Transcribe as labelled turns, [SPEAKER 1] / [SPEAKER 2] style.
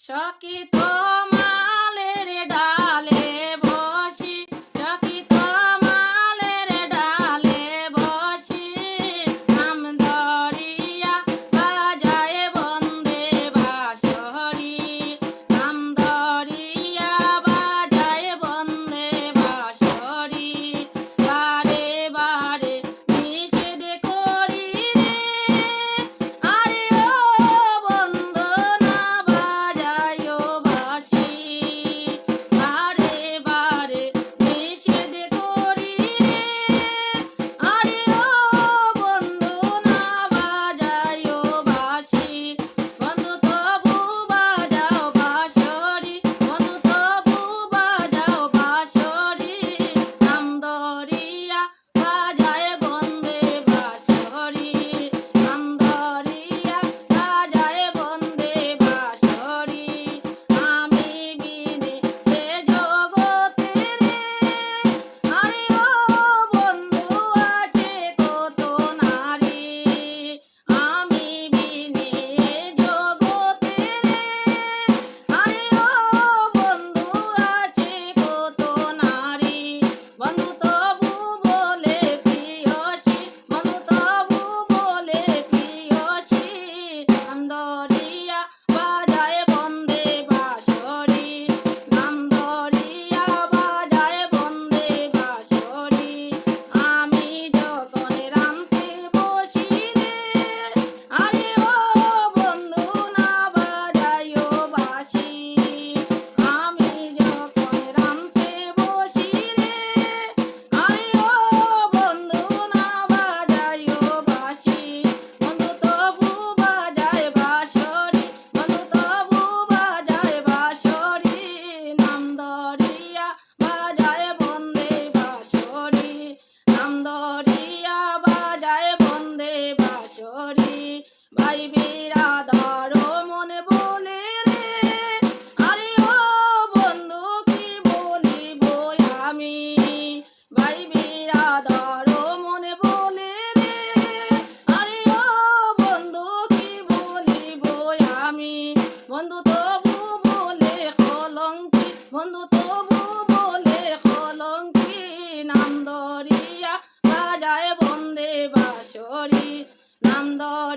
[SPEAKER 1] সখী তোমালের ডালে বসি, সখী তোমালের ডালে বসি, নাম ধরিয়া বাজায় বন্দে বাঁশরি, নাম ধরিয়া বাজায় বন্দে বাঁশরি। বারে বারে নিষেধ করি রে, আরে ও বন্ধু না বাজায়ো বাঁশি। বারে বারে নিষেধ করি রে, আরে ও বন্ধু না বাজায়ো বাঁশি। বন্ধু তবু বাজাও বাঁশরি, বন্ধু তবু বাজাও বাঁশরি, নাম ধরিয়া বাজায় বন্দে বাঁশরি, নাম ধরিয়া বাজায় বন্দে বাঁশরি। আমি বিনে এ জগতে রে, আরে ও বন্ধু আছে কত নারী। আমি বিনে এ জগতে রে, আরে ও বন্ধু আছে কত নারী। বন্ধু তবু বলে প্রিয়সী, বন্ধু তবু বলে প্রিয়সী, নাম ধরিয়া বাজায় বন্দে বাঁশরি, নাম ধরিয়া বাজায় বন্দে বাঁশরি। আমি যখন রামতে বসি রে, আরে ও বন্ধু না বাজায়ো বাঁশি। আমি যখন রামতে বসি রে, আরে ও বন্ধু না বাজায়ো বাঁশি। বন্ধু তবু বাজায় বাঁশরি, বন্ধু তবু বাজায় বাঁশরি, নাম ধরিয়া বাজায় বন্দে বাঁশরি, নাম ধরিয়া বাজায় বন্দে বাঁশরি। ভাই বিরাদার মনে বলে রে, আরে ও বন্ধু কি বলিব আমি। ভাই বিরাদার মনে বলে রে, আরে ও বন্ধু কি বলিব আমি। বন্ধু তবু বলে কলঙ্কি, বন্ধু তবু বলে কলঙ্কি, নাম ধরিয়া বাজায় বন্দে বাঁশরি, নাম ধরিয়া